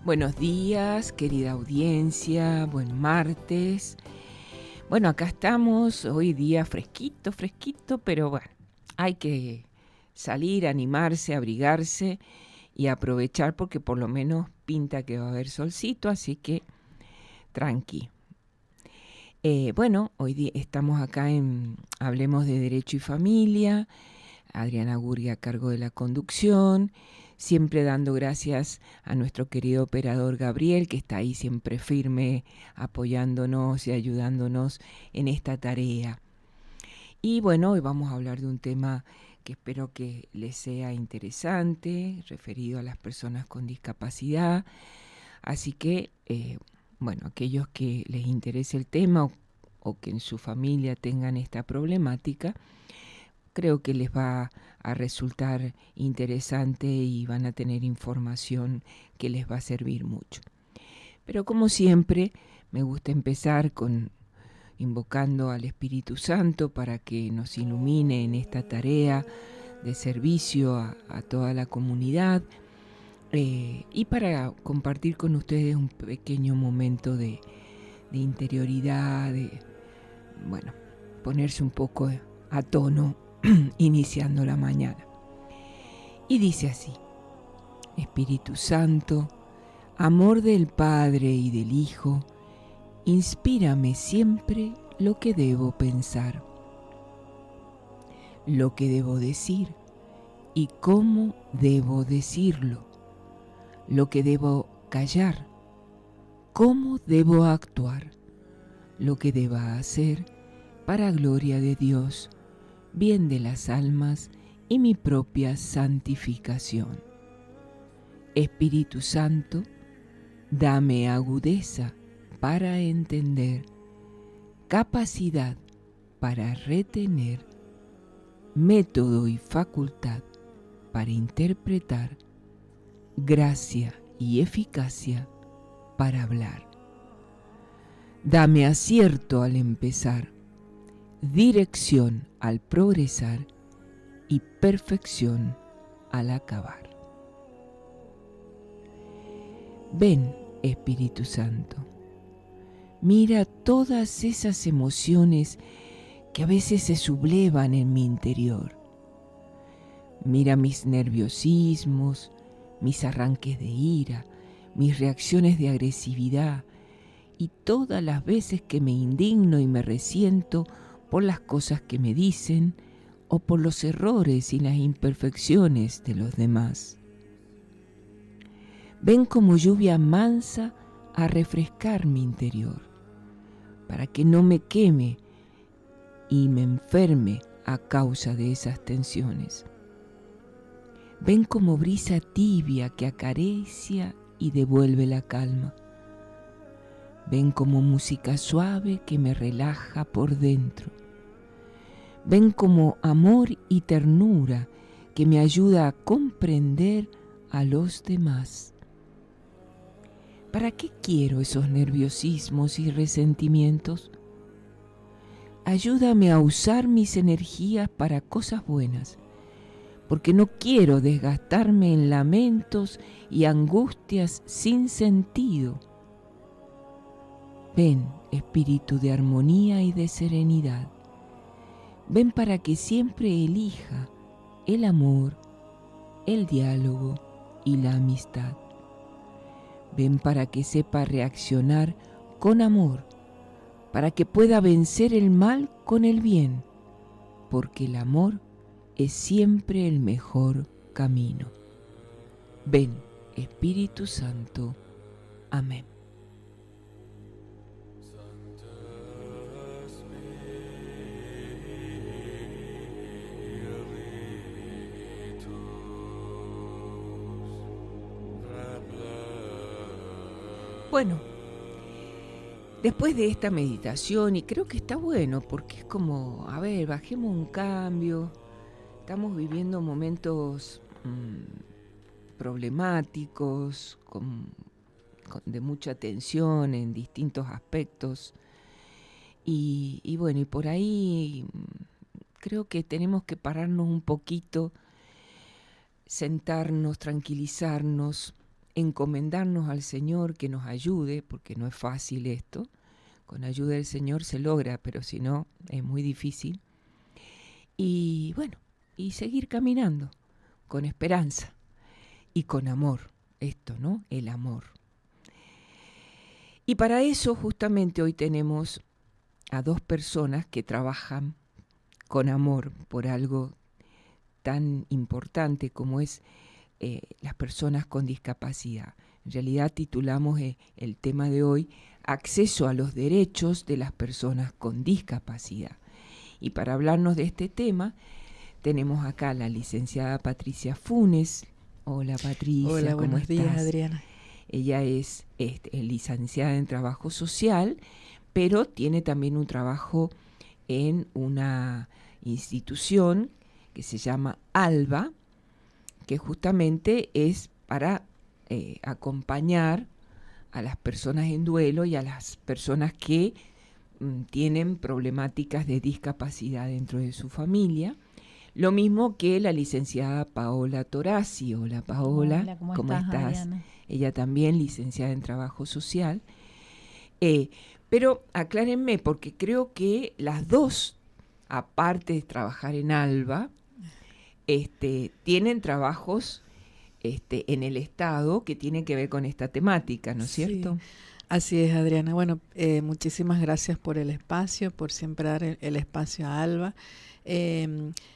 Buenos días, querida audiencia, buen martes. Bueno, acá estamos, hoy día fresquito, fresquito, pero bueno, hay que salir, animarse, abrigarse y aprovechar porque por lo menos pinta que va a haber solcito, así que tranqui. Bueno, hoy día estamos acá en Hablemos de Derecho y Familia, Adriana Gurria a cargo de la conducción, siempre dando gracias a nuestro querido operador Gabriel, que está ahí siempre firme, apoyándonos y ayudándonos en esta tarea. Y bueno, hoy vamos a hablar de un tema que espero que les sea interesante, referido a las personas con discapacidad. Así que, bueno, aquellos que les interese el tema o que en su familia tengan esta problemática, creo que les va a resultar interesante y van a tener información que les va a servir mucho. Pero como siempre, me gusta empezar invocando al Espíritu Santo para que nos ilumine en esta tarea de servicio a toda la comunidad y para compartir con ustedes un pequeño momento de interioridad, de, bueno, ponerse un poco a tono iniciando la mañana. Y dice así: Espíritu Santo, amor del Padre y del Hijo, inspírame siempre lo que debo pensar, lo que debo decir y cómo debo decirlo, lo que debo callar, cómo debo actuar, lo que deba hacer para gloria de Dios, bien de las almas y mi propia santificación. Espíritu Santo, dame agudeza para entender, capacidad para retener, método y facultad para interpretar, gracia y eficacia para hablar. Dame acierto al empezar, dirección al progresar y perfección al acabar. Ven, Espíritu Santo, mira todas esas emociones que a veces se sublevan en mi interior. Mira mis nerviosismos, mis arranques de ira, mis reacciones de agresividad y todas las veces que me indigno y me resiento por las cosas que me dicen o por los errores y las imperfecciones de los demás. Ven como lluvia mansa a refrescar mi interior, para que no me queme y me enferme a causa de esas tensiones. Ven como brisa tibia que acaricia y devuelve la calma. Ven como música suave que me relaja por dentro. Ven como amor y ternura que me ayuda a comprender a los demás. ¿Para qué quiero esos nerviosismos y resentimientos? Ayúdame a usar mis energías para cosas buenas, porque no quiero desgastarme en lamentos y angustias sin sentido. Ven, espíritu de armonía y de serenidad. Ven para que siempre elija el amor, el diálogo y la amistad. Ven para que sepa reaccionar con amor, para que pueda vencer el mal con el bien, porque el amor es siempre el mejor camino. Ven, Espíritu Santo. Amén. Bueno, después de esta meditación, y creo que está bueno porque es como, a ver, bajemos un cambio, estamos viviendo momentos problemáticos, de mucha tensión en distintos aspectos, y bueno, y por ahí creo que tenemos que pararnos un poquito, sentarnos, tranquilizarnos, encomendarnos al Señor que nos ayude, porque no es fácil esto. Con ayuda del Señor se logra, pero si no, es muy difícil. Y bueno, y seguir caminando con esperanza y con amor. Esto, ¿no? El amor. Y para eso justamente hoy tenemos a dos personas que trabajan con amor por algo tan importante como es las personas con discapacidad. En realidad titulamos el tema de hoy Acceso a los derechos de las personas con discapacidad. Y para hablarnos de este tema tenemos acá a la licenciada Patricia Funes. Hola Patricia, hola, ¿cómo buenos estás? días, Adriana. Ella es licenciada en Trabajo Social, pero tiene también un trabajo en una institución que se llama ALBA, que justamente es para acompañar a las personas en duelo y a las personas que tienen problemáticas de discapacidad dentro de su familia. Lo mismo que la licenciada Paola Torazzi. Hola Paola, hola, ¿cómo estás, Adriana? Ella también licenciada en Trabajo Social. Pero aclárenme, porque creo que las dos, aparte de trabajar en ALBA, tienen trabajos en el Estado que tienen que ver con esta temática, ¿no es cierto? Sí, así es, Adriana. Bueno, muchísimas gracias por el espacio, por siempre dar el espacio a ALBA.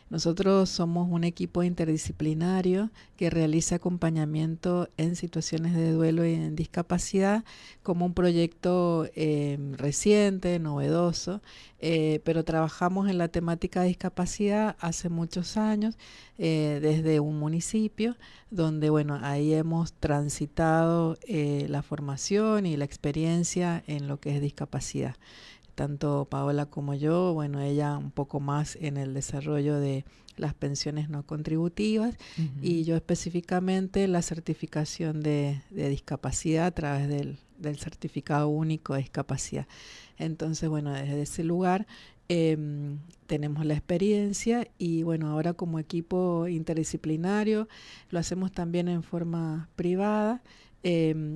Nosotros somos un equipo interdisciplinario que realiza acompañamiento en situaciones de duelo y en discapacidad como un proyecto reciente, novedoso, pero trabajamos en la temática de discapacidad hace muchos años desde un municipio donde, bueno, ahí hemos transitado la formación y la experiencia en lo que es discapacidad. Tanto Paola como yo, bueno, ella un poco más en el desarrollo de las pensiones no contributivas y yo específicamente la certificación de discapacidad a través del certificado único de discapacidad. Entonces, bueno, desde ese lugar tenemos la experiencia y bueno, ahora como equipo interdisciplinario lo hacemos también en forma privada,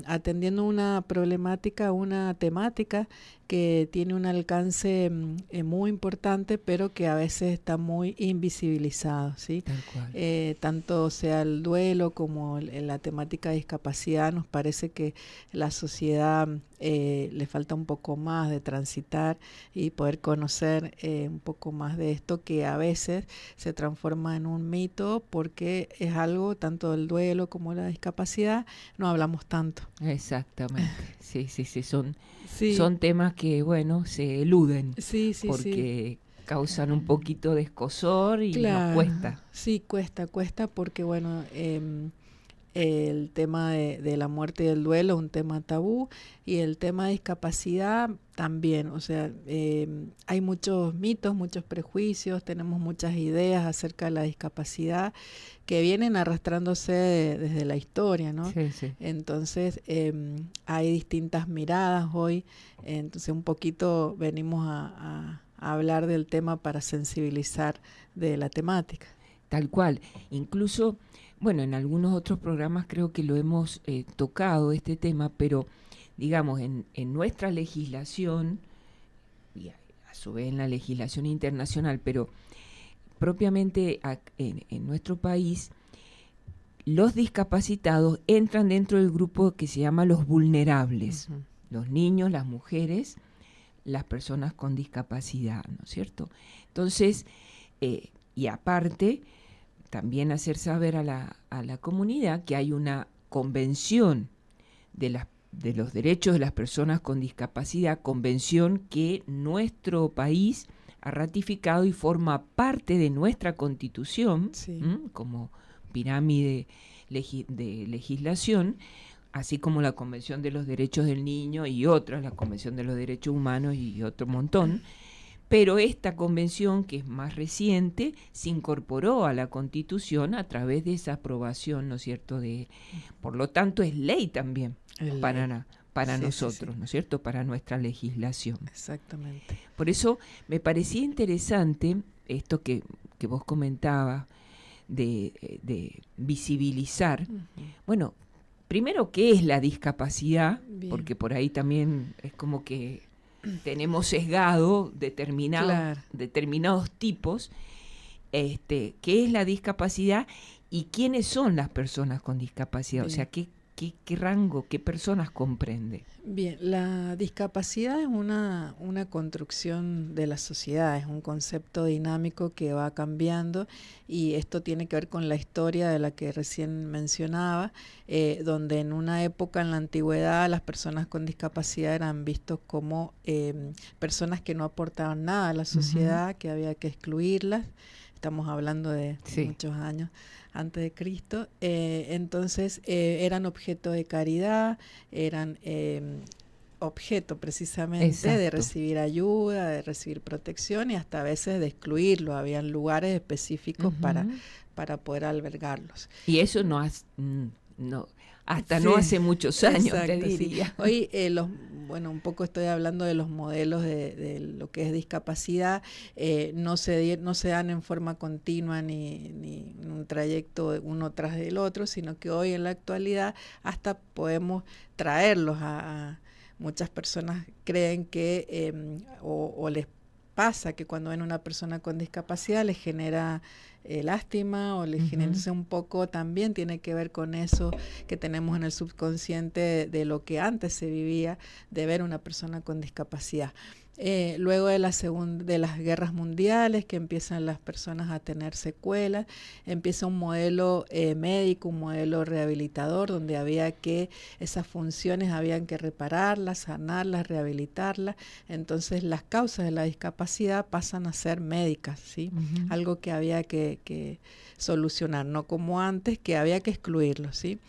atendiendo una problemática, una temática que tiene un alcance muy importante, pero que a veces está muy invisibilizado, ¿sí? Tal cual. Tanto sea el duelo como en la temática de discapacidad, nos parece que la sociedad le falta un poco más de transitar y poder conocer un poco más de esto que a veces se transforma en un mito porque es algo, tanto el duelo como la discapacidad, no hablamos tanto. Exactamente, sí, son Sí. temas que, bueno, se eluden Sí, porque causan un poquito de escozor y claro, nos cuesta. Sí, cuesta porque, bueno, el tema de la muerte y del duelo es un tema tabú y el tema de discapacidad también, o sea, hay muchos mitos, muchos prejuicios, tenemos muchas ideas acerca de la discapacidad que vienen arrastrándose desde la historia, ¿no? Sí, sí. Entonces, hay distintas miradas hoy, entonces un poquito venimos a hablar del tema para sensibilizar de la temática. Tal cual. Incluso, bueno, en algunos otros programas creo que lo hemos tocado este tema, pero digamos, en nuestra legislación, y a su vez en la legislación internacional, pero propiamente en nuestro país, los discapacitados entran dentro del grupo que se llama los vulnerables, los niños, las mujeres, las personas con discapacidad, ¿no es cierto? Entonces, y aparte, también hacer saber a la comunidad que hay una convención de los derechos de las personas con discapacidad, convención que nuestro país ha ratificado y forma parte de nuestra Constitución, sí, como pirámide de legislación, así como la Convención de los Derechos del Niño y otras, la Convención de los Derechos Humanos y otro montón. Pero esta convención, que es más reciente, se incorporó a la Constitución a través de esa aprobación, ¿no es cierto? Por lo tanto, es ley también para nosotros, sí. ¿No es cierto? Para nuestra legislación. Exactamente. Por eso me parecía interesante esto que vos comentabas de visibilizar. Bueno, primero, ¿qué es la discapacidad? Bien. Porque por ahí también es como que tenemos sesgado Claro. determinados tipos. ¿Qué es la discapacidad y quiénes son las personas con discapacidad? Bien. O sea, ¿qué rango, qué personas comprende? Bien, la discapacidad es una construcción de la sociedad, es un concepto dinámico que va cambiando y esto tiene que ver con la historia de la que recién mencionaba, donde en una época en la antigüedad las personas con discapacidad eran vistos como personas que no aportaban nada a la sociedad, que había que excluirlas. Estamos hablando de muchos años antes de Cristo. Entonces eran objeto de caridad, eran objeto precisamente de recibir ayuda, de recibir protección y hasta a veces de excluirlos. Habían lugares específicos para poder albergarlos. Y eso no hace muchos años, exacto, te diría. Sí. Hoy, un poco estoy hablando de los modelos de lo que es discapacidad. No se dan en forma continua ni en un trayecto uno tras del otro, sino que hoy en la actualidad hasta podemos traerlos a muchas personas creen que o les pasa que cuando ven a una persona con discapacidad les genera lástima o les genera un poco, también tiene que ver con eso que tenemos en el subconsciente de lo que antes se vivía de ver a una persona con discapacidad. Luego de las guerras mundiales, que empiezan las personas a tener secuelas, empieza un modelo médico, un modelo rehabilitador, donde esas funciones habían que repararlas, sanarlas, rehabilitarlas. Entonces las causas de la discapacidad pasan a ser médicas, ¿sí? Algo que había que solucionar, no como antes, que había que excluirlo, ¿sí?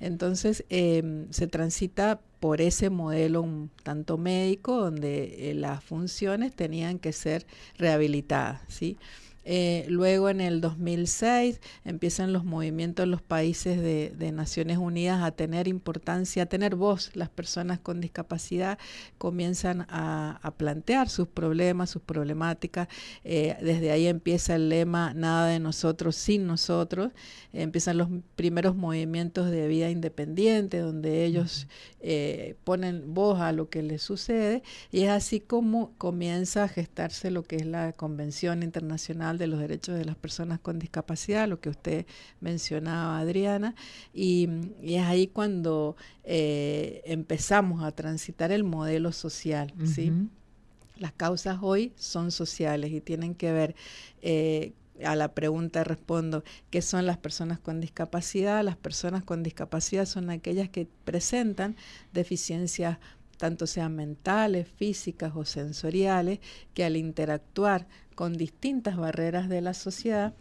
Entonces se transita por ese modelo un tanto médico, donde las funciones tenían que ser rehabilitadas, ¿sí? Luego en el 2006 empiezan los movimientos en los países de Naciones Unidas a tener importancia, a tener voz. Las personas con discapacidad comienzan a plantear sus problemas, sus problemáticas. Desde ahí empieza el lema "Nada de nosotros sin nosotros". Empiezan los primeros movimientos de vida independiente, donde ellos ponen voz a lo que les sucede, y es así como comienza a gestarse lo que es la Convención Internacional de los Derechos de las Personas con Discapacidad, lo que usted mencionaba, Adriana, y es ahí cuando empezamos a transitar el modelo social, ¿sí? Las causas hoy son sociales y tienen que ver, a la pregunta respondo, ¿qué son las personas con discapacidad? Las personas con discapacidad son aquellas que presentan deficiencias, tanto sean mentales, físicas o sensoriales, que al interactuar con distintas barreras de la sociedad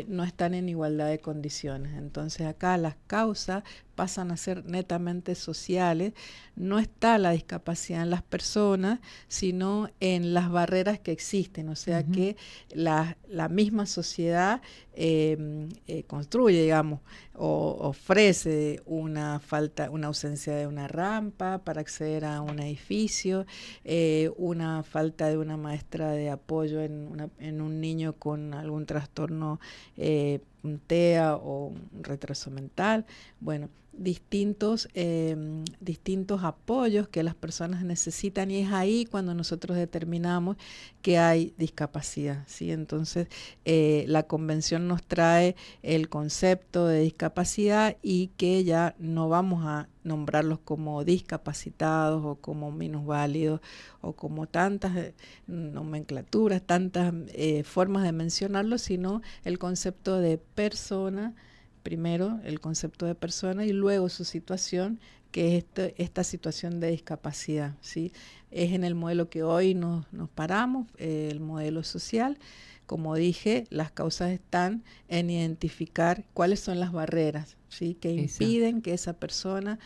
no están en igualdad de condiciones. Entonces acá las causas pasan a ser netamente sociales. No está la discapacidad en las personas, sino en las barreras que existen. O sea que la misma sociedad construye, digamos, o ofrece una ausencia de una rampa para acceder a un edificio, una falta de una maestra de apoyo en un niño con algún trastorno, un TEA o un retraso mental. Bueno, distintos apoyos que las personas necesitan, y es ahí cuando nosotros determinamos que hay discapacidad, ¿sí? Entonces la convención nos trae el concepto de discapacidad, y que ya no vamos a nombrarlos como discapacitados o como minusválidos o como tantas nomenclaturas, tantas formas de mencionarlos, sino el concepto de persona. Primero el concepto de persona y luego su situación, que es esta situación de discapacidad, ¿sí? Es en el modelo que hoy nos paramos, el modelo social. Como dije, las causas están en identificar cuáles son las barreras, ¿sí?, que impiden que esa persona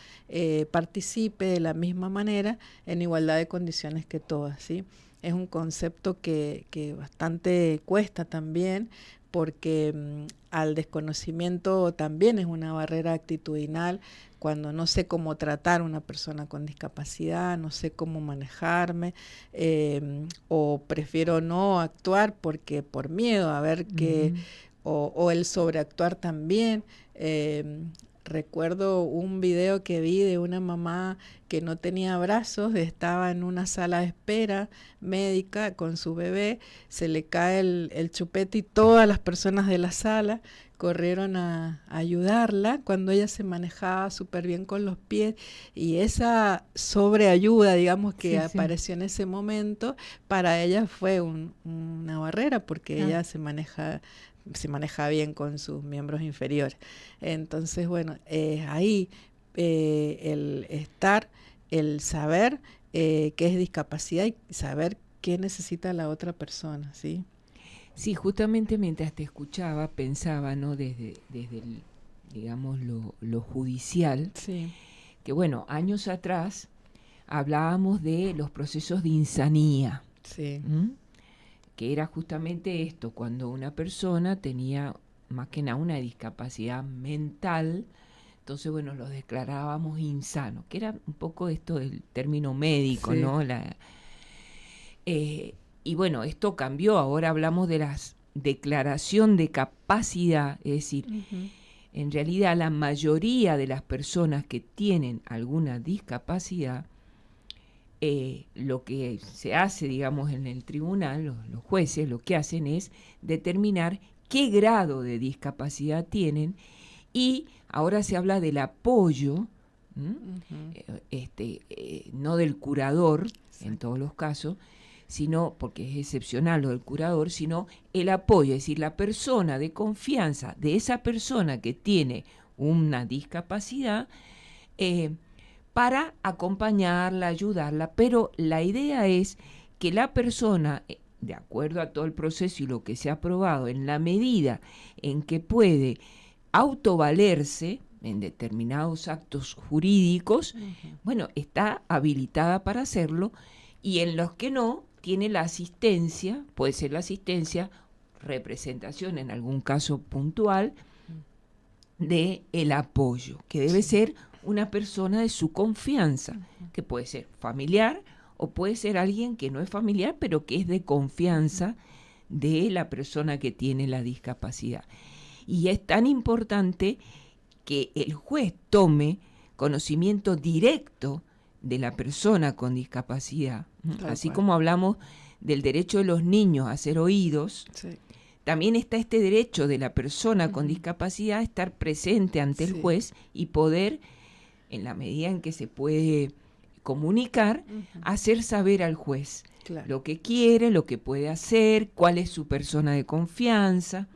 participe de la misma manera, en igualdad de condiciones que todas, ¿sí? Es un concepto que bastante cuesta también, porque al desconocimiento también es una barrera actitudinal. Cuando no sé cómo tratar a una persona con discapacidad, no sé cómo manejarme, o prefiero no actuar porque por miedo a ver que, o el sobreactuar también. recuerdo un video que vi de una mamá que no tenía brazos, estaba en una sala de espera médica con su bebé, se le cae el chupete y todas las personas de la sala corrieron a ayudarla cuando ella se manejaba súper bien con los pies, y esa sobreayuda, digamos, que apareció en ese momento, para ella fue una barrera, porque ella se maneja bien con sus miembros inferiores. Entonces, bueno, ahí el estar, el saber qué es discapacidad y saber qué necesita la otra persona, ¿sí? Sí, justamente mientras te escuchaba pensaba, ¿no? Desde digamos, lo judicial, sí, que bueno, años atrás hablábamos de los procesos de insanía, sí. Que era justamente esto, cuando una persona tenía más que nada una discapacidad mental, entonces bueno, los declarábamos insanos, que era un poco esto del término médico, Sí. ¿no? Y bueno, esto cambió, ahora hablamos de la declaración de capacidad, es decir, en realidad la mayoría de las personas que tienen alguna discapacidad, lo que se hace, digamos, en el tribunal, los jueces lo que hacen es determinar qué grado de discapacidad tienen, y ahora se habla del apoyo, no del curador, en todos los casos, sino, porque es excepcional lo del curador, sino el apoyo, es decir, la persona de confianza de esa persona que tiene una discapacidad, para acompañarla, ayudarla, pero la idea es que la persona, de acuerdo a todo el proceso y lo que se ha aprobado, en la medida en que puede autovalerse en determinados actos jurídicos, bueno, está habilitada para hacerlo, y en los que no, tiene la asistencia, puede ser la asistencia, representación en algún caso puntual, de el apoyo, que debe ser una persona de su confianza, que puede ser familiar o puede ser alguien que no es familiar, pero que es de confianza de la persona que tiene la discapacidad. Y es tan importante que el juez tome conocimiento directo de la persona con discapacidad. Así como hablamos del derecho de los niños a ser oídos, también está este derecho de la persona con discapacidad a estar presente ante el juez y poder, en la medida en que se puede comunicar, hacer saber al juez lo que quiere, lo que puede hacer, cuál es su persona de confianza.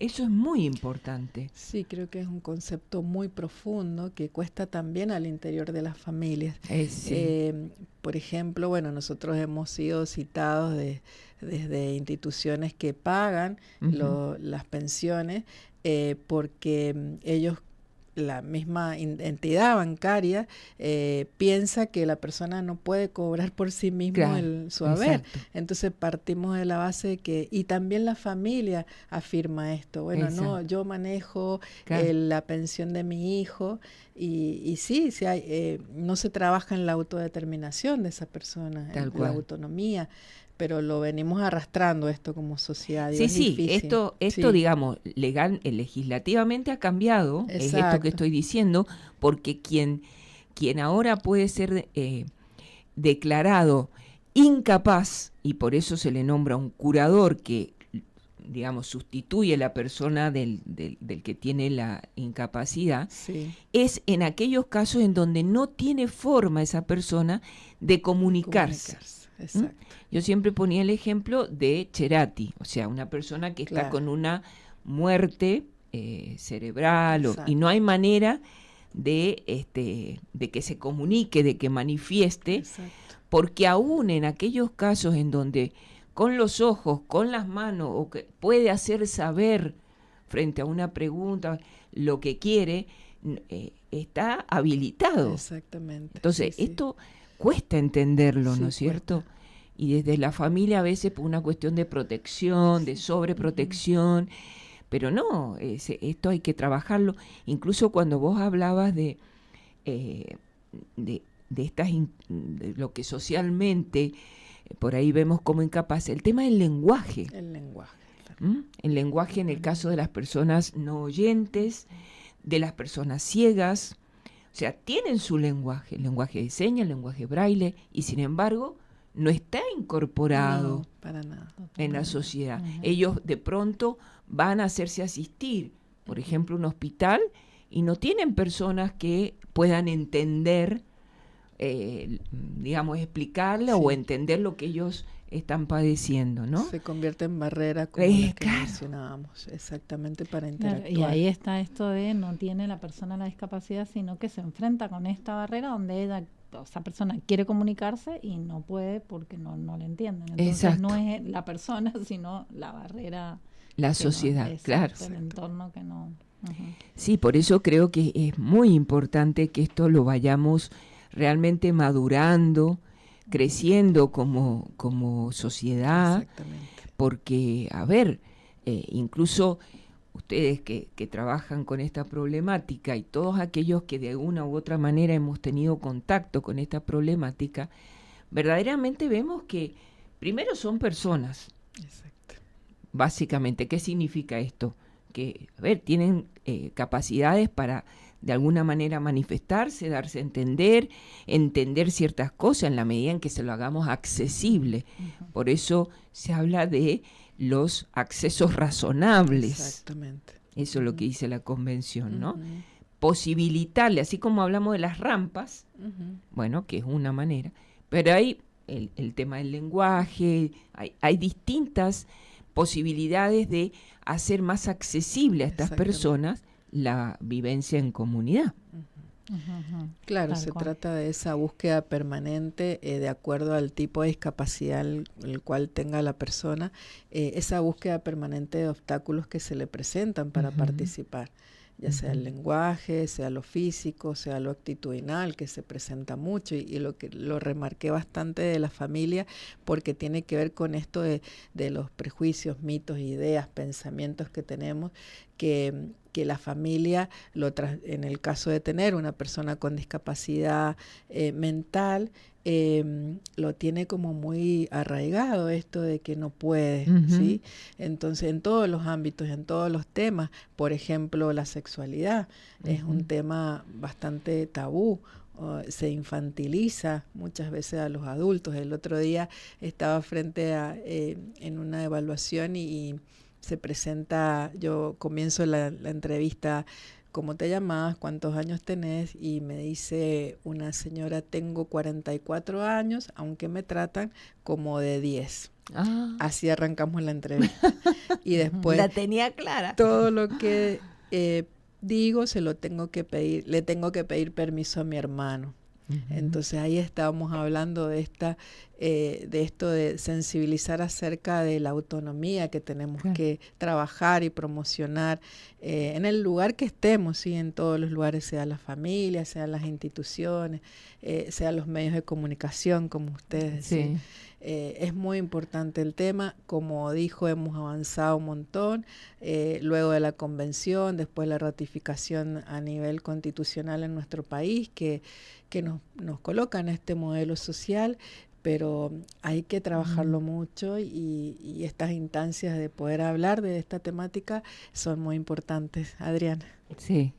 Eso es muy importante. Sí, creo que es un concepto muy profundo que cuesta también al interior de las familias. Por ejemplo, bueno, nosotros hemos sido citados desde instituciones que pagan las pensiones, porque ellos, la misma entidad bancaria, piensa que la persona no puede cobrar por sí mismo su haber. Exacto. Entonces partimos de la base de que, y también la familia afirma esto, bueno, no, yo manejo la pensión de mi hijo, y sí hay, no se trabaja en la autodeterminación de esa persona, en la autonomía, pero lo venimos arrastrando esto como sociedad. Sí, esto digamos, legislativamente ha cambiado, es esto que estoy diciendo, porque quien ahora puede ser declarado incapaz, y por eso se le nombra un curador que, digamos, sustituye a la persona del que tiene la incapacidad, es en aquellos casos en donde no tiene forma esa persona de comunicarse. Exacto. Yo siempre ponía el ejemplo de Cerati, o sea, una persona que está con una muerte cerebral, y no hay manera de que se comunique, de que manifieste, porque aún en aquellos casos en donde con los ojos, con las manos, o que puede hacer saber frente a una pregunta lo que quiere, está habilitado. Exactamente. Entonces, esto cuesta entenderlo, ¿no es cierto? Y desde la familia a veces por una cuestión de protección, de sobreprotección, pero no, esto hay que trabajarlo. Incluso cuando vos hablabas de lo que socialmente por ahí vemos como incapaz, el tema del lenguaje. El lenguaje. El lenguaje en el caso de las personas no oyentes, de las personas ciegas. O sea, tienen su lenguaje, el lenguaje de señas, el lenguaje braille, y sin embargo no está incorporado No, para nada. en la sociedad. Ellos de pronto van a hacerse asistir, por ejemplo, un hospital, y no tienen personas que puedan entender, digamos, explicarle o entender lo que ellos están padeciendo, ¿no? Se convierte en barrera como las que claro. mencionábamos, exactamente, para interactuar. Claro, y ahí está esto de no tiene la persona la discapacidad, sino que se enfrenta con esta barrera donde esa persona quiere comunicarse y no puede porque no le entienden. Entonces Exacto. no es la persona, sino la barrera. La sociedad, claro. El entorno que no. Sí, por eso creo que es muy importante que esto lo vayamos realmente madurando, creciendo como sociedad. Exactamente. Porque, a ver, incluso ustedes que trabajan con esta problemática y todos aquellos que de alguna u otra manera hemos tenido contacto con esta problemática, verdaderamente vemos que primero son personas. Exacto. Básicamente, ¿qué significa esto? Que, a ver, tienen capacidades para de alguna manera manifestarse, darse a entender ciertas cosas en la medida en que se lo hagamos accesible. Por eso se habla de los accesos razonables. Exactamente. Eso es lo que dice la convención, ¿no? Posibilitarle, así como hablamos de las rampas, bueno, que es una manera, pero hay el tema del lenguaje, hay distintas posibilidades de hacer más accesible a estas personas la vivencia en comunidad. Claro, se trata de esa búsqueda permanente de acuerdo al tipo de discapacidad el cual tenga la persona, esa búsqueda permanente de obstáculos que se le presentan para participar, ya sea el lenguaje, sea lo físico, sea lo actitudinal, que se presenta mucho, y lo que lo remarqué bastante de la familia, porque tiene que ver con esto de los prejuicios, mitos, ideas, pensamientos que tenemos, que la familia, en el caso de tener una persona con discapacidad mental, lo tiene como muy arraigado esto de que no puede, ¿sí? Entonces, en todos los ámbitos, en todos los temas, por ejemplo, la sexualidad es un tema bastante tabú. Se infantiliza muchas veces a los adultos. El otro día estaba frente a en una evaluación y se presenta, yo comienzo la entrevista, ¿cómo te llamas? ¿Cuántos años tenés? Y me dice una señora, tengo 44 años, aunque me tratan como de 10. Así arrancamos la entrevista. Y después la tenía clara. Todo lo que digo se lo tengo que pedir, le tengo que pedir permiso a mi hermano. Entonces ahí estábamos hablando de esto de sensibilizar acerca de la autonomía que tenemos que trabajar y promocionar en el lugar que estemos, ¿sí? En todos los lugares, sea la familia, sean las instituciones, sean los medios de comunicación, como ustedes decían. Es muy importante el tema. Como dijo, hemos avanzado un montón. Luego de la convención, después la ratificación a nivel constitucional en nuestro país, que nos coloca en este modelo social, pero hay que trabajarlo mucho y estas instancias de poder hablar de esta temática son muy importantes. Adriana. Sí,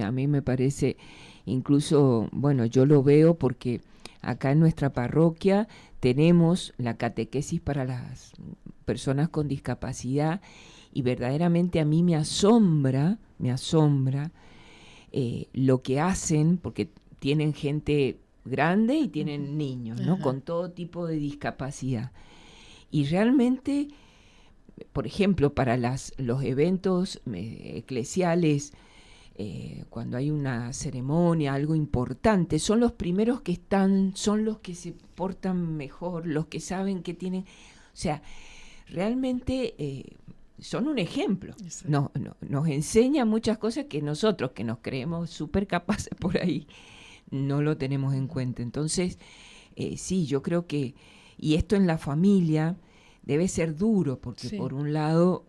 a mí me parece, incluso, bueno, yo lo veo porque acá en nuestra parroquia tenemos la catequesis para las personas con discapacidad y verdaderamente a mí me asombra lo que hacen, porque tienen gente grande y tienen niños, ¿no? Con todo tipo de discapacidad. Y realmente, por ejemplo, para los eventos eclesiales, cuando hay una ceremonia, algo importante, son los primeros que están, son los que se portan mejor, los que saben que tienen, o sea, realmente son un ejemplo. Nos enseñan muchas cosas que nosotros, que nos creemos súper capaces por ahí, no lo tenemos en cuenta. Entonces, sí, yo creo que, y esto en la familia debe ser duro, porque por un lado,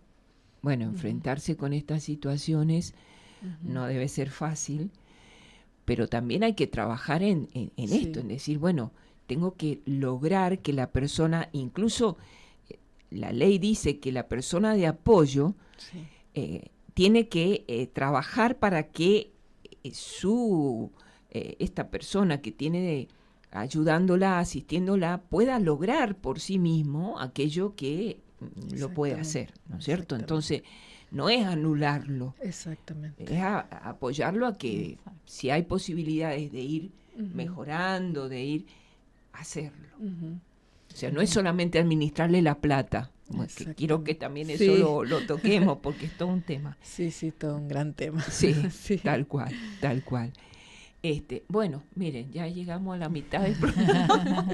bueno, enfrentarse con estas situaciones no debe ser fácil, pero también hay que trabajar en esto, en decir, bueno, tengo que lograr que la persona, incluso la ley dice que la persona de apoyo tiene que trabajar para que esta persona que tiene ayudándola, asistiéndola, pueda lograr por sí mismo aquello que lo puede hacer, ¿no es cierto? Entonces, no es anularlo, exactamente, es apoyarlo a que si hay posibilidades de ir mejorando, de ir a hacerlo. O sea, no es solamente administrarle la plata, que quiero que también eso lo toquemos, porque es todo un tema. Sí, todo un gran tema. Sí, tal cual. Bueno, miren, ya llegamos a la mitad del programa.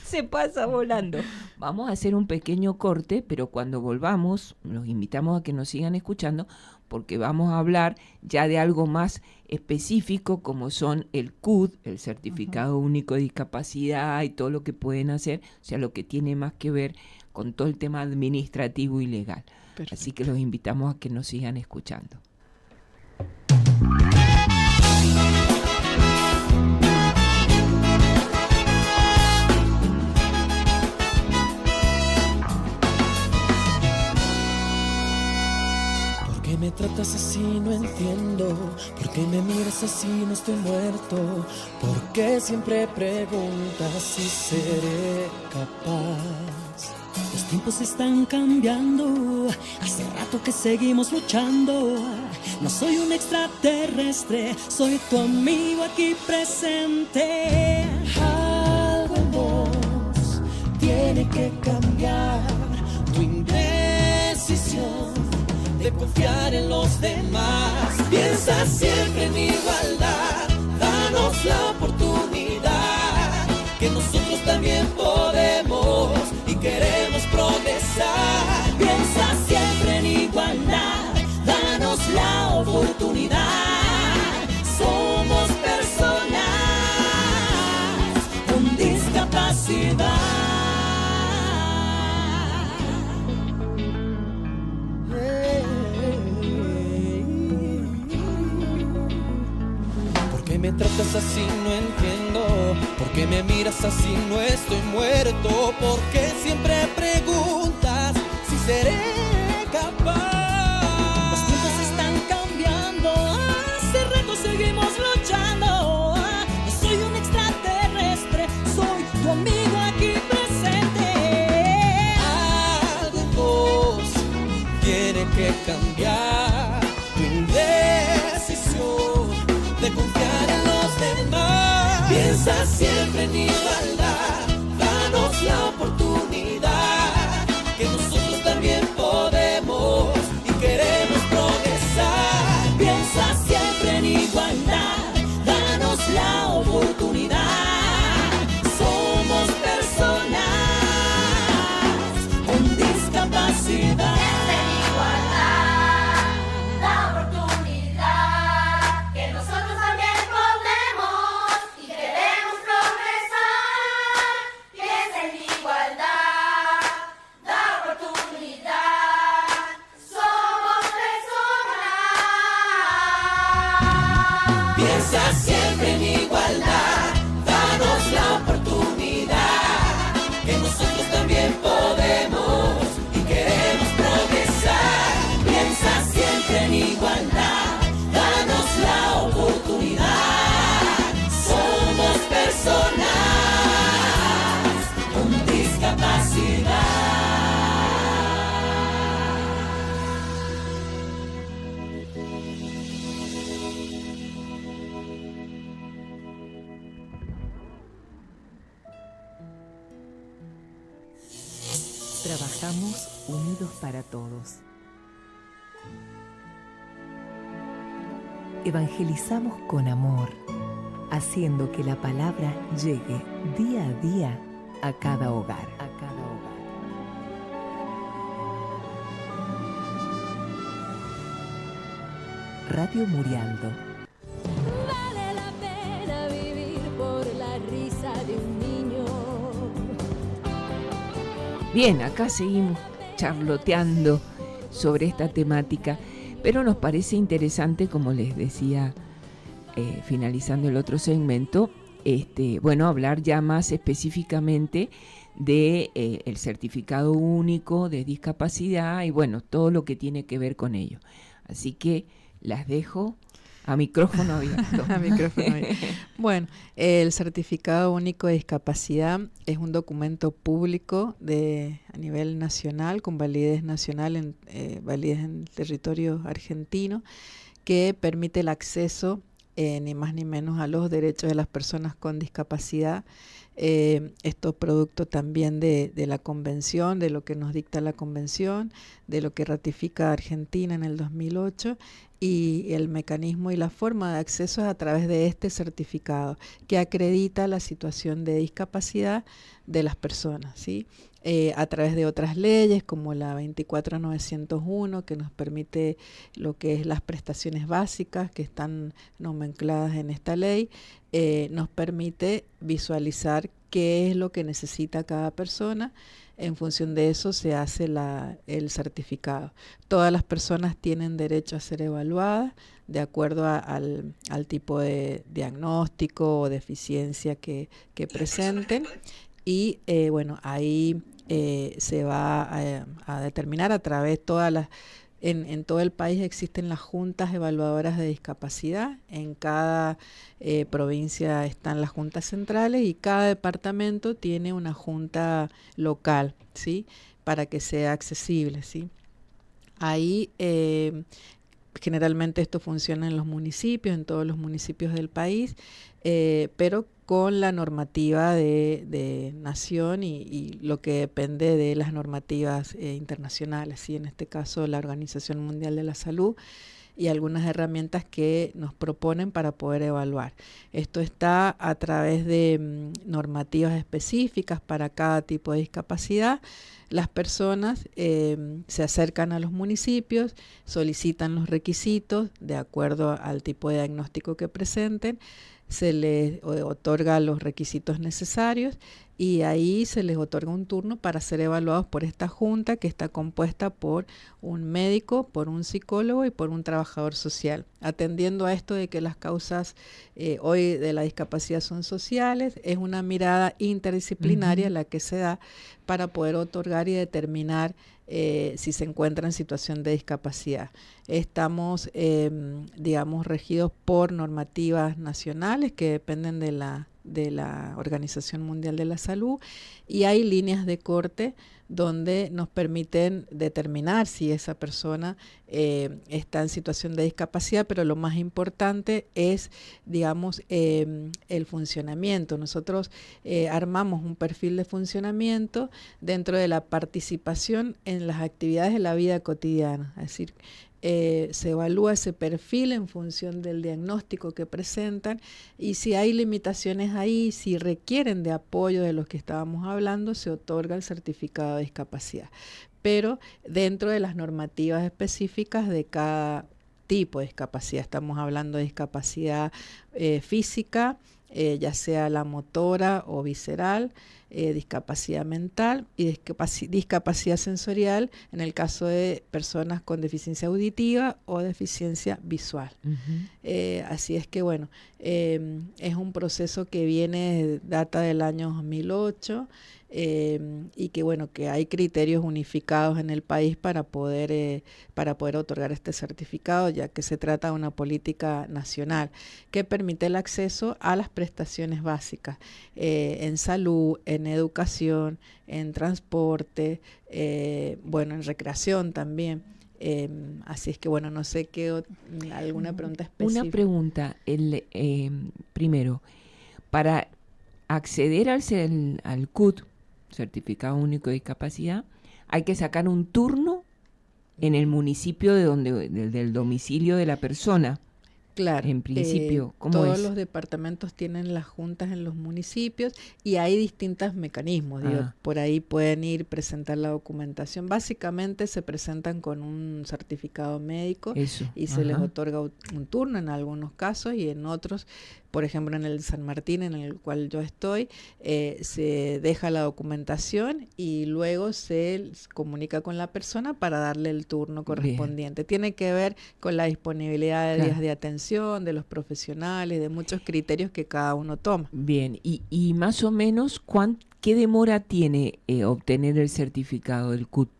Se pasa volando. Vamos a hacer un pequeño corte, pero cuando volvamos, los invitamos a que nos sigan escuchando, porque vamos a hablar ya de algo más específico, como son el CUD, el Certificado Único de Discapacidad, y todo lo que pueden hacer, o sea, lo que tiene más que ver con todo el tema administrativo y legal. Perfecto. Así que los invitamos a que nos sigan escuchando. Me tratas así, no entiendo. ¿Por qué me miras así, no estoy muerto? ¿Por qué siempre preguntas si seré capaz? Los tiempos están cambiando. Hace rato que seguimos luchando. No soy un extraterrestre, soy tu amigo aquí presente. Algo en vos tiene que cambiar. Tu indecisión de confiar en los demás. Piensa siempre en igualdad, danos la oportunidad, que nosotros también podemos y queremos progresar. Piensa siempre en igualdad, danos la oportunidad. Somos personas con discapacidad. Me tratas así, no entiendo. ¿Por qué me miras así? No estoy muerto. ¿Por qué siempre preguntas si seré capaz? Los tiempos están cambiando. Hace rato seguimos luchando. No soy un extraterrestre, soy tu amigo aquí presente. Algo en vos tiene que cambiar. Tu indecisión de confiar en los demás. Piensa siempre en igualdad, danos la oportunidad, que nosotros también podemos y queremos progresar. Piensa siempre en igualdad, danos la oportunidad. Somos personas con discapacidad. Piensa siempre en igualdad, danos la oportunidad, que nosotros también podemos y queremos progresar. Piensa siempre en igualdad, danos la oportunidad. Somos personas con discapacidad. Trabajamos unidos para todos. Evangelizamos con amor, haciendo que la palabra llegue día a día a cada hogar. Radio Murialdo. Vale la pena vivir por la risa de un niño. Bien, acá seguimos charloteando sobre esta temática, pero nos parece interesante, como les decía, finalizando el otro segmento, hablar ya más específicamente de el certificado único de discapacidad y todo lo que tiene que ver con ello. Así que las dejo a micrófono abierto. A micrófono abierto. Bueno, el Certificado Único de Discapacidad es un documento público a nivel nacional, con validez nacional, validez en territorio argentino, que permite el acceso, ni más ni menos, a los derechos de las personas con discapacidad. Esto producto también de la convención, de lo que nos dicta la convención, de lo que ratifica Argentina en el 2008, y el mecanismo y la forma de acceso es a través de este certificado que acredita la situación de discapacidad de las personas, ¿sí? A través de otras leyes como la 24901, que nos permite lo que es las prestaciones básicas que están nomencladas en esta ley, nos permite visualizar qué es lo que necesita cada persona. En función de eso se hace el certificado. Todas las personas tienen derecho a ser evaluadas de acuerdo al tipo de diagnóstico o deficiencia que presenten. Y bueno, ahí se va a determinar a través de en todo el país existen las juntas evaluadoras de discapacidad. En cada provincia están las juntas centrales y cada departamento tiene una junta local, ¿sí? Para que sea accesible, ¿sí? Ahí generalmente esto funciona en los municipios, en todos los municipios del país, pero con la normativa de nación y lo que depende de las normativas internacionales, ¿sí? En este caso la Organización Mundial de la Salud y algunas herramientas que nos proponen para poder evaluar. Esto está a través de normativas específicas para cada tipo de discapacidad. Las personas se acercan a los municipios, solicitan los requisitos de acuerdo al tipo de diagnóstico que presenten, se les otorga los requisitos necesarios y ahí se les otorga un turno para ser evaluados por esta junta que está compuesta por un médico, por un psicólogo y por un trabajador social. Atendiendo a esto de que las causas hoy de la discapacidad son sociales, es una mirada interdisciplinaria la que se da para poder otorgar y determinar si se encuentra en situación de discapacidad. Estamos, digamos, regidos por normativas nacionales que dependen de la Organización Mundial de la Salud y hay líneas de corte donde nos permiten determinar si esa persona está en situación de discapacidad, pero lo más importante es, digamos, el funcionamiento. Nosotros armamos un perfil de funcionamiento dentro de la participación en las actividades de la vida cotidiana, es decir, se evalúa ese perfil en función del diagnóstico que presentan y si hay limitaciones ahí, si requieren de apoyo de los que estábamos hablando, se otorga el certificado de discapacidad. Pero dentro de las normativas específicas de cada tipo de discapacidad, estamos hablando de discapacidad física, ya sea la motora o visceral, discapacidad mental y discapacidad sensorial en el caso de personas con deficiencia auditiva o deficiencia visual. Así es que bueno, es un proceso que data del año 2008 y que bueno, que hay criterios unificados en el país para poder otorgar este certificado, ya que se trata de una política nacional que permite el acceso a las prestaciones básicas en salud, en educación, en transporte, bueno, en recreación también. Así es que bueno, no sé alguna pregunta específica. Una pregunta, primero, para acceder al CUD, Certificado Único de Discapacidad, hay que sacar un turno en el municipio del domicilio de la persona. Claro, en principio, ¿cómo todos es? los departamentos tienen las juntas en los municipios y hay distintos mecanismos. Por ahí pueden ir, presentar la documentación. Básicamente se presentan con un certificado médico y se les otorga un turno en algunos casos y en otros, por ejemplo en el San Martín, en el cual yo estoy, se deja la documentación y luego se comunica con la persona para darle el turno correspondiente. Bien. Tiene que ver con la disponibilidad de días de atención, de los profesionales, de muchos criterios que cada uno toma. Bien, y más o menos, ¿qué demora tiene obtener el certificado del CUT?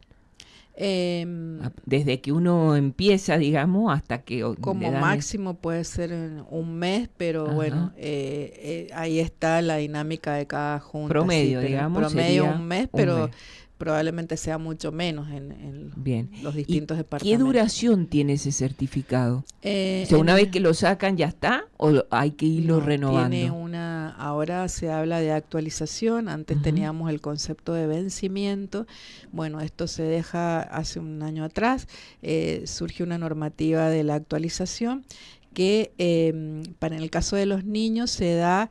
Desde que uno empieza, digamos, hasta que Como le dan máximo puede ser en un mes, pero Ajá. bueno, ahí está la dinámica de cada junta. Promedio, sí, pero digamos, promedio sería un mes, un pero mes. probablemente sea mucho menos en Bien. los ¿Y distintos qué departamentos. duración tiene ese certificado? Eh, O sea, una en- vez que lo sacan, ¿ya está? ¿O hay que irlo No, renovando? tiene ahora se habla de actualización, antes Ujú. teníamos el concepto de vencimiento, bueno, esto se deja hace un año atrás, surge una normativa de la actualización que para en el caso de los niños se da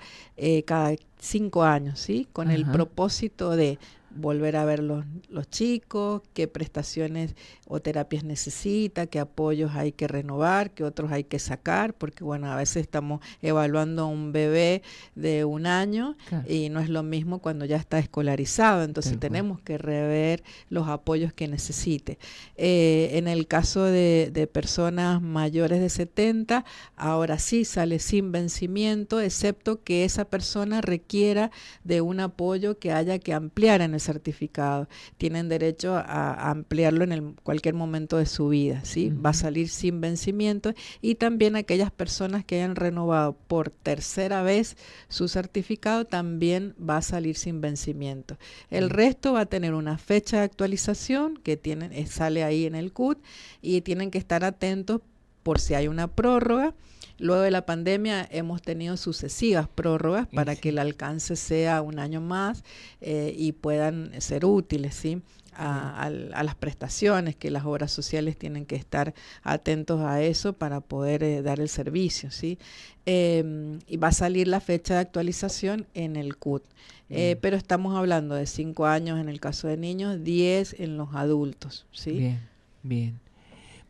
cada 5 años, ¿sí? Con el Ajá. propósito de volver a ver los chicos, qué prestaciones o terapias necesita, qué apoyos hay que renovar, qué otros hay que sacar, porque bueno, a veces estamos evaluando a un bebé de 1 año Claro. y no es lo mismo cuando ya está escolarizado, entonces Tal cual. tenemos que rever los apoyos que necesite. En el caso de personas mayores de 70, ahora sí sale sin vencimiento, excepto que esa persona requiera de un apoyo que haya que ampliar en el certificado. Tienen derecho a ampliarlo en cualquier momento de su vida, ¿sí? Va a salir sin vencimiento, y también aquellas personas que hayan renovado por tercera vez su certificado también va a salir sin vencimiento. El resto va a tener una fecha de actualización que sale ahí en el CUT, y tienen que estar atentos por si hay una prórroga. Luego de la pandemia hemos tenido sucesivas prórrogas para que el alcance sea un año más y puedan ser útiles, ¿sí? A las prestaciones, que las obras sociales tienen que estar atentos a eso para poder dar el servicio, ¿sí? Y va a salir la fecha de actualización en el CUT. Pero estamos hablando de 5 años en el caso de niños, 10 en los adultos, ¿sí? Bien, bien.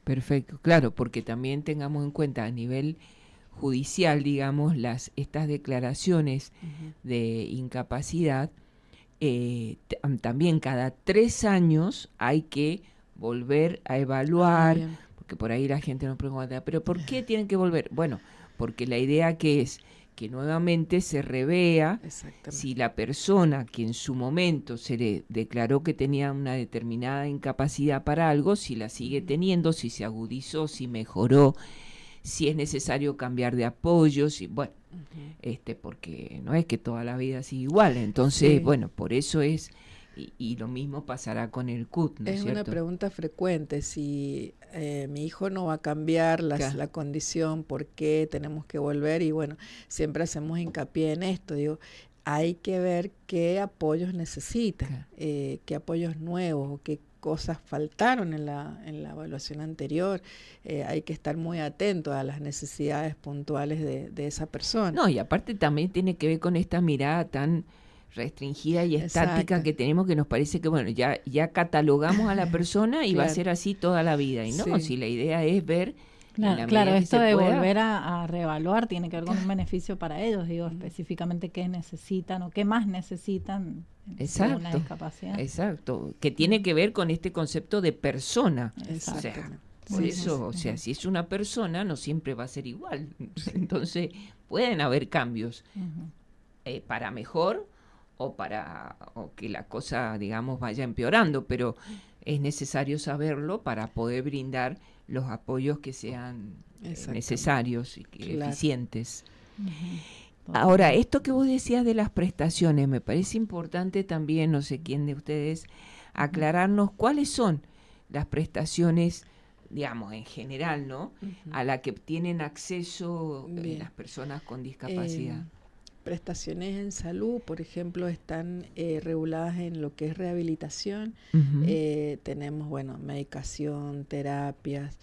Perfecto. Claro, porque también tengamos en cuenta a nivel judicial, digamos, estas declaraciones de incapacidad, también cada 3 años hay que volver a evaluar, Bien. porque por ahí la gente nos pregunta, ¿pero por qué tienen que volver? Bueno, porque la idea que es que nuevamente se revea Exactamente. si la persona que en su momento se le declaró que tenía una determinada incapacidad para algo, si la sigue teniendo, si se agudizó, si mejoró, si es necesario cambiar de apoyo, si, bueno, porque no es que toda la vida sigue igual, entonces, Sí. bueno, por eso es, y lo mismo pasará con el CUT, ¿no es Es cierto? una pregunta frecuente, si mi hijo no va a cambiar Claro. la condición, ¿por qué tenemos que volver? Y bueno, siempre hacemos hincapié en esto, digo, hay que ver qué apoyos necesita, Claro. qué apoyos nuevos o qué cosas faltaron en la evaluación anterior. Hay que estar muy atento a las necesidades puntuales de esa persona. No, y aparte también tiene que ver con esta mirada tan restringida y estática Exacto. que tenemos, que nos parece que, bueno, ya catalogamos a la persona y va a Claro. ser así toda la vida. Y no, Sí. si la idea es ver... en la Claro, medida que esto se de pueda. volver a reevaluar tiene que ver con un beneficio para ellos, digo, específicamente qué necesitan o qué más necesitan según la Exacto, discapacidad. exacto, que tiene que ver con este concepto de persona. O sea, Exactamente. por Sí, eso, sí, o sea, si es una persona, no siempre va a ser igual. Entonces, pueden haber cambios Ujú. para mejor o que la cosa, digamos, vaya empeorando, pero es necesario saberlo para poder brindar los apoyos que sean Exactamente. necesarios y Claro. eficientes. Ujú. Ahora, esto que vos decías de las prestaciones, me parece importante también, no sé quién de ustedes, aclararnos cuáles son las prestaciones, digamos, en general, ¿no? A la que tienen acceso Bien. las personas con discapacidad. Prestaciones en salud, por ejemplo, están reguladas en lo que es rehabilitación. Ujú. Tenemos, bueno, medicación, terapias,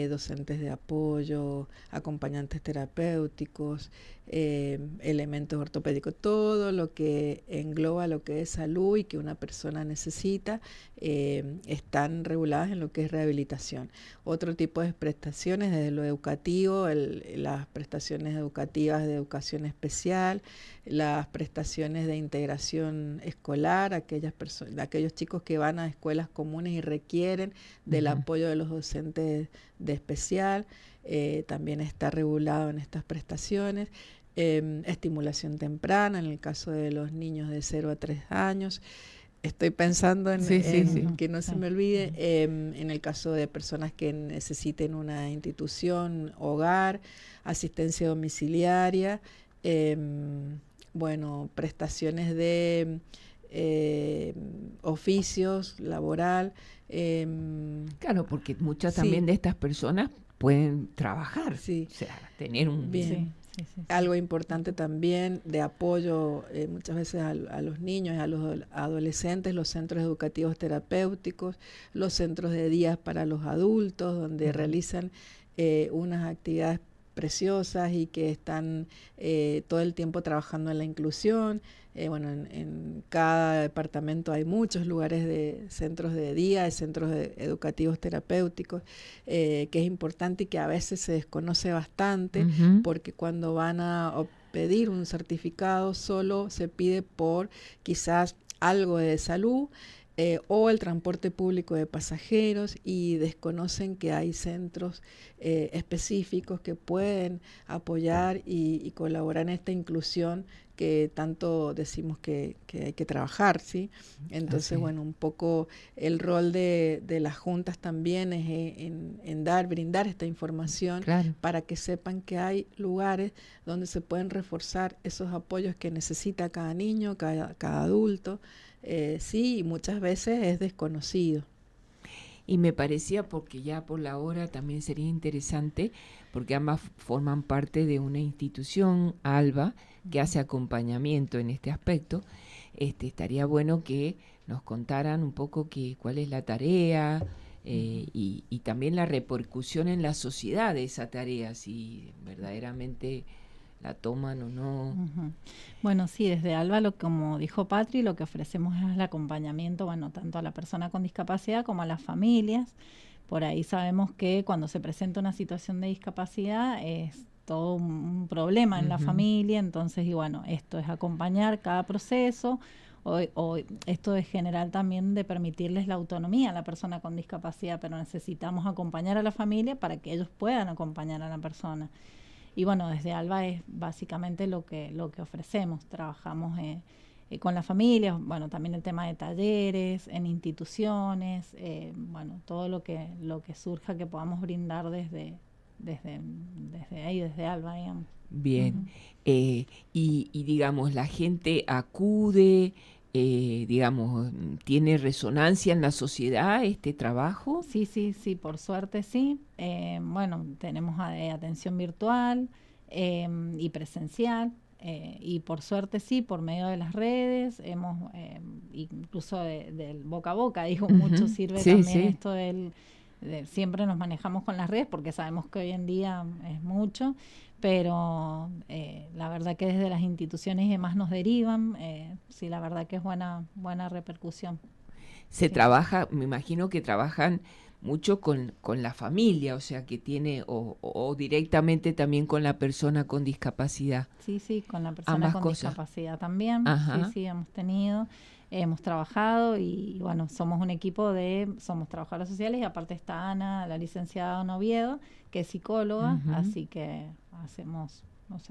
docentes de apoyo, acompañantes terapéuticos, elementos ortopédicos, todo lo que engloba lo que es salud y que una persona necesita, están reguladas en lo que es rehabilitación. Otro tipo de prestaciones, desde lo educativo, las prestaciones educativas de educación especial, las prestaciones de integración escolar, aquellos chicos que van a escuelas comunes y requieren del apoyo de los docentes de especial, también está regulado en estas prestaciones. Estimulación temprana, en el caso de los niños de 0 a 3 años. estoy pensando en, Sí, sí, sí. que no se me olvide, en el caso de personas que necesiten una institución, hogar, asistencia domiciliaria, bueno, prestaciones de oficios, laboral. Claro, porque muchas Sí. también de estas personas pueden trabajar, Sí. o sea, tener un... Bien. Sí. Algo importante también de apoyo muchas veces a los niños y a los adolescentes, los centros educativos terapéuticos, los centros de días para los adultos, donde realizan unas actividades preciosas y que están todo el tiempo trabajando en la inclusión. Bueno, en cada departamento hay muchos lugares de centros de día, de centros educativos terapéuticos, que es importante y que a veces se desconoce bastante, Ujú. porque cuando van a pedir un certificado solo se pide por quizás algo de salud, o el transporte público de pasajeros, y desconocen que hay centros específicos que pueden apoyar y colaborar en esta inclusión que tanto decimos que hay que trabajar, ¿sí? Entonces, Así es. bueno, un poco el rol de las juntas también es en brindar esta información, Claro. para que sepan que hay lugares donde se pueden reforzar esos apoyos que necesita cada niño, cada adulto. Sí, y muchas veces es desconocido. Y me parecía, porque ya por la hora también sería interesante, porque ambas forman parte de una institución, ALBA, que hace acompañamiento en este aspecto. Estaría bueno que nos contaran un poco cuál es la tarea, y también la repercusión en la sociedad de esa tarea, si verdaderamente la toman o no. Ujú. Bueno, sí, desde ALBA, como dijo Patri, lo que ofrecemos es el acompañamiento, bueno, tanto a la persona con discapacidad como a las familias. Por ahí sabemos que cuando se presenta una situación de discapacidad es todo un problema en la Ujú. familia, entonces, y bueno, esto es acompañar cada proceso, o esto es general también de permitirles la autonomía a la persona con discapacidad, pero necesitamos acompañar a la familia para que ellos puedan acompañar a la persona. Y bueno, desde ALBA es básicamente lo que ofrecemos. Trabajamos con las familias, bueno, también el tema de talleres, en instituciones, bueno, todo lo que surja que podamos brindar desde ahí, desde ALBA, digamos. Bien. Y digamos, la gente acude, digamos, ¿tiene resonancia en la sociedad este trabajo? Sí, por suerte sí. Bueno, tenemos atención virtual y presencial, y por suerte sí, por medio de las redes, hemos incluso del boca a boca, digo, Ujú. mucho sirve Sí, también sí. esto siempre nos manejamos con las redes porque sabemos que hoy en día es mucho, pero la verdad que desde las instituciones y demás nos derivan, sí, la verdad que es buena repercusión. Se Sí. trabaja, me imagino que trabajan mucho con la familia, o sea, que tiene, o directamente también con la persona con discapacidad. Sí, con la persona Ambas con cosas. discapacidad también. Ajá. Sí, hemos trabajado y bueno, somos un equipo somos trabajadores sociales, y aparte está Ana, la licenciada Ana Oviedo, que es psicóloga, Ujú. así que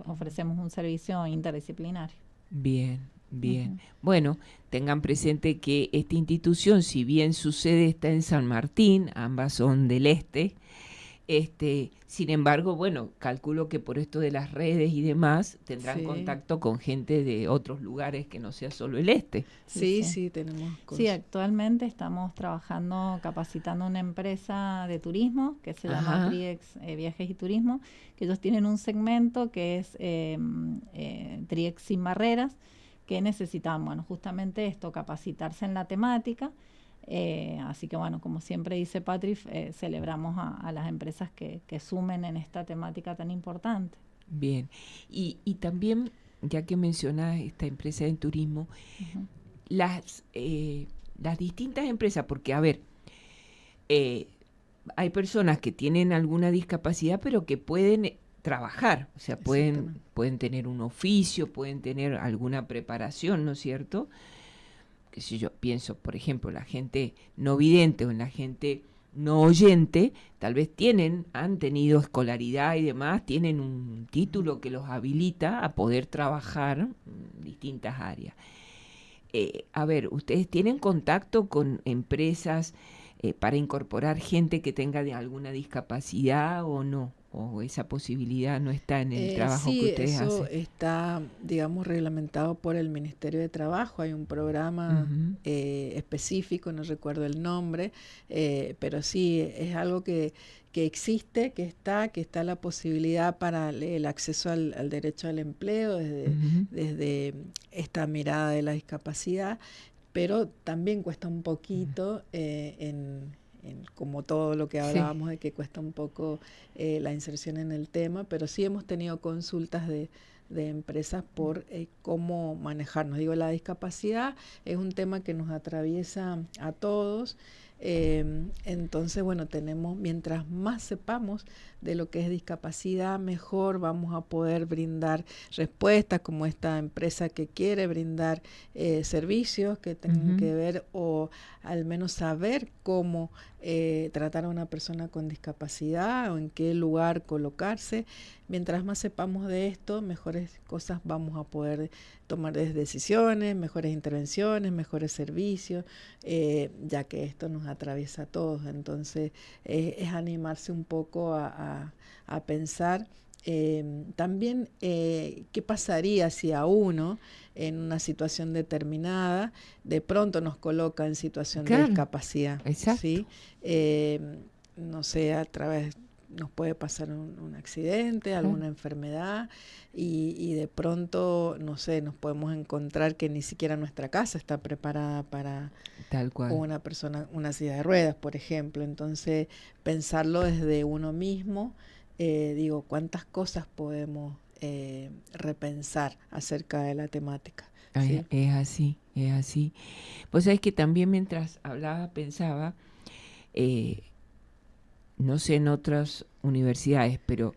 ofrecemos un servicio interdisciplinario. Bien. Ujú. Bueno, tengan presente que esta institución, si bien su sede está en San Martín, ambas son del este, sin embargo, bueno, calculo que por esto de las redes y demás tendrán Sí. contacto con gente de otros lugares que no sea solo el este. Sí, tenemos Sí, actualmente estamos trabajando, capacitando una empresa de turismo que se llama Ajá. Triex Viajes y Turismo, que ellos tienen un segmento que es Triex Sin Barreras, que necesitan, bueno, justamente esto, capacitarse en la temática. Así que bueno, como siempre dice Patri, celebramos a las empresas que sumen en esta temática tan importante. Bien. Y también, ya que mencionas esta empresa de turismo, Ujú. las distintas empresas, porque a ver, hay personas que tienen alguna discapacidad pero que pueden trabajar, o sea, Exactamente. pueden tener un oficio, pueden tener alguna preparación, ¿no es cierto? Que si yo pienso, por ejemplo, la gente no vidente o la gente no oyente, tal vez han tenido escolaridad y demás, tienen un título que los habilita a poder trabajar en distintas áreas. A ver, ¿ustedes tienen contacto con empresas para incorporar gente que tenga de alguna discapacidad o no? ¿O esa posibilidad no está en el trabajo Sí, que ustedes eso hacen? está, digamos, reglamentado por el Ministerio de Trabajo. Hay un programa Ujú, específico, no recuerdo el nombre, pero sí, es algo que existe, que está la posibilidad para el acceso al derecho al empleo ujú. desde esta mirada de la discapacidad, pero también cuesta un poquito como todo lo que Sí. hablábamos de que cuesta un poco la inserción en el tema, pero sí hemos tenido consultas de empresas por cómo manejarnos. Digo, la discapacidad es un tema que nos atraviesa a todos. Entonces, bueno, mientras más sepamos de lo que es discapacidad, mejor vamos a poder brindar respuestas, como esta empresa que quiere brindar servicios que tengan Ujú. que ver, o al menos saber cómo tratar a una persona con discapacidad o en qué lugar colocarse. Mientras más sepamos de esto, mejores cosas vamos a poder tomar decisiones, mejores intervenciones, mejores servicios, ya que esto nos atraviesa a todos. Entonces, es animarse un poco a pensar también qué pasaría si a uno en una situación determinada de pronto nos coloca en situación de Claro, discapacidad, exacto. ¿sí? No sé, nos puede pasar un accidente, Claro. alguna enfermedad, y de pronto, no sé, nos podemos encontrar que ni siquiera nuestra casa está preparada para Tal cual. una persona, una silla de ruedas, por ejemplo. Entonces, pensarlo desde uno mismo, digo, cuántas cosas podemos repensar acerca de la temática, ¿sí? Es así, es así. Pues sabés que también mientras hablaba pensaba, eh, no sé en otras universidades, pero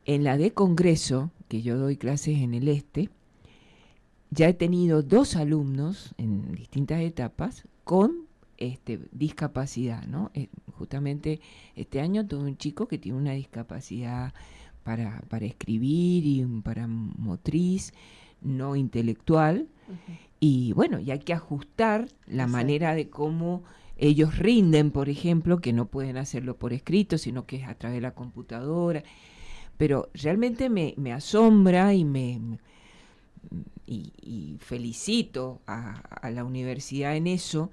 en la de Congreso, que yo doy clases en el este, ya he tenido 2 alumnos en distintas etapas con discapacidad, ¿no? Justamente este año tuve un chico que tiene una discapacidad para escribir y para motriz, no intelectual, Ujú. y bueno, y hay que ajustar la Exacto. manera de cómo ellos rinden, por ejemplo, que no pueden hacerlo por escrito, sino que es a través de la computadora. Pero realmente me asombra y felicito a la universidad en eso,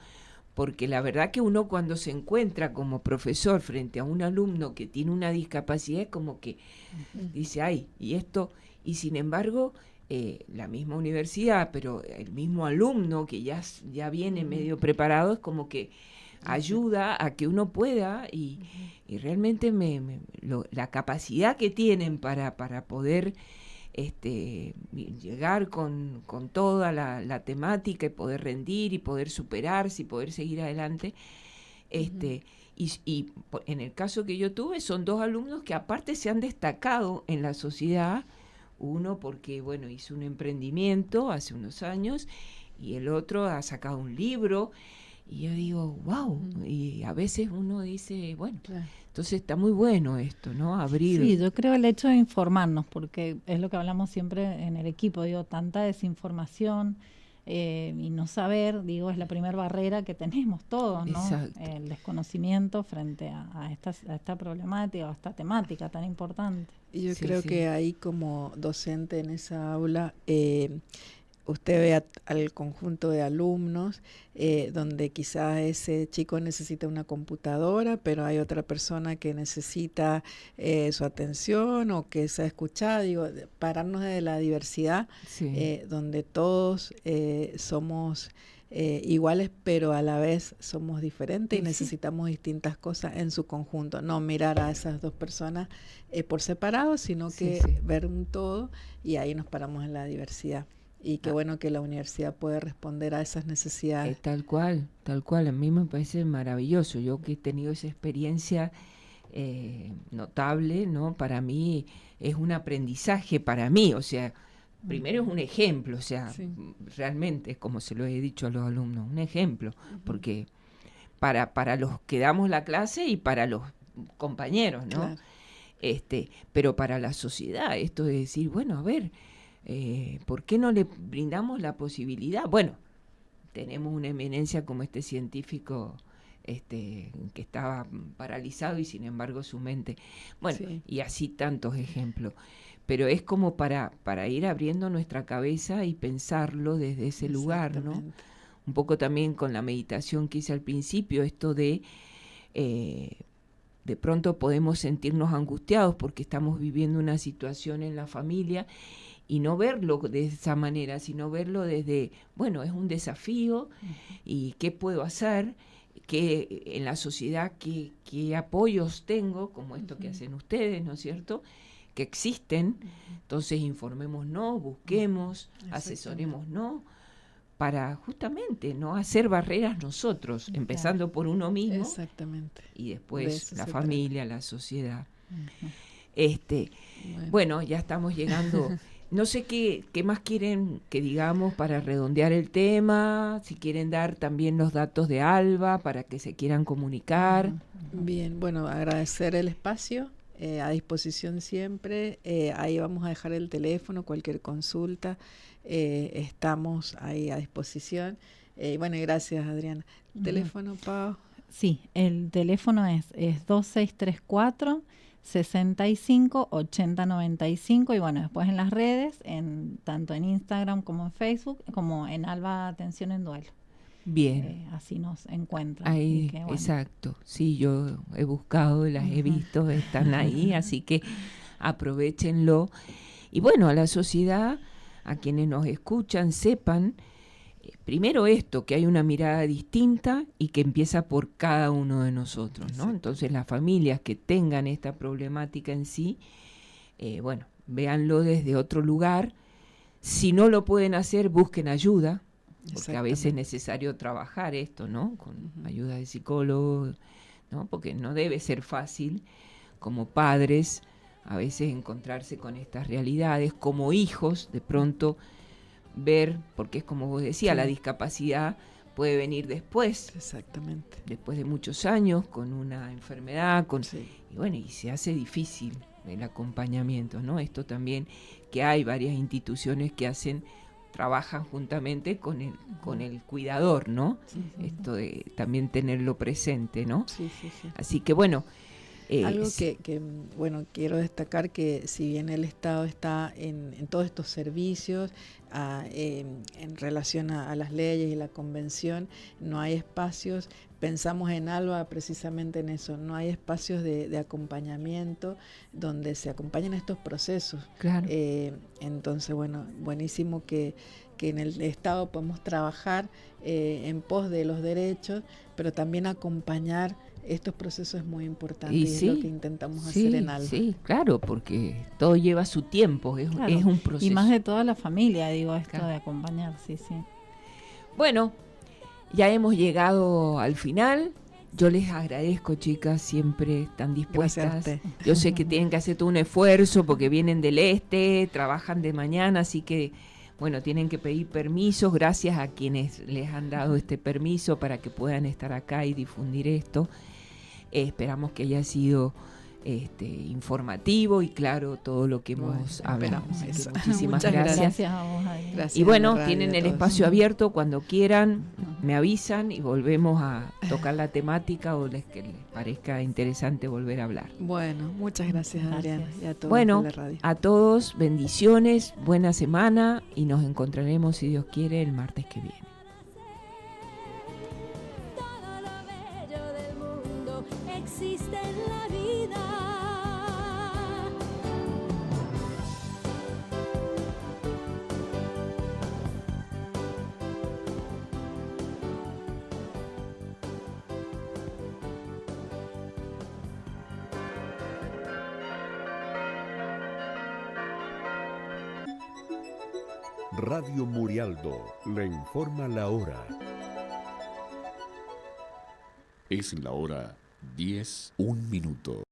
porque la verdad que uno cuando se encuentra como profesor frente a un alumno que tiene una discapacidad es como que dice, ay, y esto, y sin embargo, la misma universidad, pero el mismo alumno que ya viene medio preparado, es como que ayuda a que uno pueda y realmente la capacidad que tienen para poder llegar con toda la temática y poder rendir y poder superarse y poder seguir adelante. En el caso que yo tuve, son 2 alumnos que aparte se han destacado en la sociedad, uno porque, bueno, hizo un emprendimiento hace unos años y el otro ha sacado un libro. Y yo digo, wow, y a veces uno dice, bueno, Claro. entonces está muy bueno esto, ¿no? Abrir. Sí, yo creo el hecho de informarnos, porque es lo que hablamos siempre en el equipo, digo, tanta desinformación y no saber, digo, es la primera barrera que tenemos todos, ¿no? Exacto. El desconocimiento frente a esta problemática o a esta temática tan importante. Y yo Sí, creo sí. que ahí como docente en esa aula, usted ve al conjunto de alumnos donde quizás ese chico necesita una computadora, pero hay otra persona que necesita su atención o que sea escuchada. Digo, pararnos de la diversidad, Sí. donde todos somos iguales, pero a la vez somos diferentes y Sí. necesitamos distintas cosas en su conjunto. No mirar a esas 2 personas por separado, sino Sí, que sí. ver un todo, y ahí nos paramos en la diversidad. Y qué bueno que la universidad puede responder a esas necesidades. Tal cual, tal cual. A mí me parece maravilloso. Yo que he tenido esa experiencia notable, ¿no? Para mí es un aprendizaje para mí. O sea, primero es un ejemplo. O sea, Sí. realmente es como se lo he dicho a los alumnos, un ejemplo. Porque para los que damos la clase y para los compañeros, ¿no? Claro. Pero para la sociedad, esto de decir, bueno, a ver, ¿por qué no le brindamos la posibilidad? Bueno, tenemos una eminencia como este científico que estaba paralizado y sin embargo su mente, bueno, Sí. y así tantos ejemplos. Pero es como para ir abriendo nuestra cabeza y pensarlo desde ese lugar, ¿no? Exactamente. Un poco también con la meditación que hice al principio, esto de pronto podemos sentirnos angustiados porque estamos viviendo una situación en la familia y no verlo de esa manera, sino verlo desde, bueno, es un desafío y qué puedo hacer, que en la sociedad qué apoyos tengo, como esto que hacen ustedes, ¿no es cierto?, que existen. Entonces informémonos, busquemos, asesorémonos para justamente no hacer barreras nosotros, Claro. empezando por uno mismo Exactamente. y De después eso la se familia, la sociedad. Ujú. Bueno, ya estamos llegando. No sé qué más quieren que digamos para redondear el tema, si quieren dar también los datos de Alba para que se quieran comunicar. Bien, bueno, agradecer el espacio, a disposición siempre. Ahí vamos a dejar el teléfono, cualquier consulta, estamos ahí a disposición. Bueno, y gracias, Adriana. ¿El Ujú. teléfono, Pau? Sí, el teléfono es 2634 65 80 95 y bueno, después en las redes, tanto en Instagram como en Facebook, como en Alba Atención en Duelo. Bien. Así nos encuentran. Ahí, Y que, bueno, exacto. Sí, yo he buscado, las he visto, están ahí, así que aprovéchenlo. Y bueno, a la sociedad, a quienes nos escuchan, sepan, primero esto, que hay una mirada distinta y que empieza por cada uno de nosotros, ¿no? Entonces las familias que tengan esta problemática en sí, bueno, véanlo desde otro lugar. Si no lo pueden hacer, busquen ayuda, porque a veces es necesario trabajar esto, ¿no? Con ayuda de psicólogos, ¿no? Porque no debe ser fácil como padres a veces encontrarse con estas realidades, como hijos, de pronto ver, porque es como vos decías, la discapacidad puede venir después. Exactamente. Después de muchos años, con una enfermedad, Sí. y bueno, y se hace difícil el acompañamiento, ¿no? Esto también, que hay varias instituciones que trabajan juntamente con el cuidador, ¿no? Esto de también tenerlo presente, ¿no? Sí, sí, sí. Así que bueno. Algo que, bueno, quiero destacar que si bien el Estado está en todos estos servicios, en relación a las leyes y la convención, no hay espacios, pensamos en Alba precisamente en eso, no hay espacios de acompañamiento donde se acompañen estos procesos. Claro. Entonces, bueno, buenísimo que en el Estado podemos trabajar en pos de los derechos, pero también acompañar estos procesos es muy importante y es lo que intentamos hacer en Alba. Sí, claro, porque todo lleva su tiempo, es un proceso. Y más de toda la familia, digo, esto de acompañar, sí. Bueno, ya hemos llegado al final. Yo les agradezco, chicas, siempre están dispuestas. Gracias a usted. Yo sé que tienen que hacer todo un esfuerzo porque vienen del este, trabajan de mañana, así que, bueno, tienen que pedir permisos. Gracias a quienes les han dado este permiso para que puedan estar acá y difundir esto. Esperamos que haya sido informativo y claro todo lo que hemos hablado. Así que muchísimas gracias. Gracias a vos, Adriana. Gracias Y bueno, a la radio, tienen a el todos. espacio abierto cuando quieran, me avisan y volvemos a tocar la temática o que les parezca interesante volver a hablar. Bueno, muchas gracias, Adriana, y a todos Bueno, de la radio. a todos, bendiciones, buena semana y nos encontraremos, si Dios quiere, el martes que viene. Todo lo bello del mundo existe en la vida. Radio Murialdo le informa la hora. Es la hora 10:01.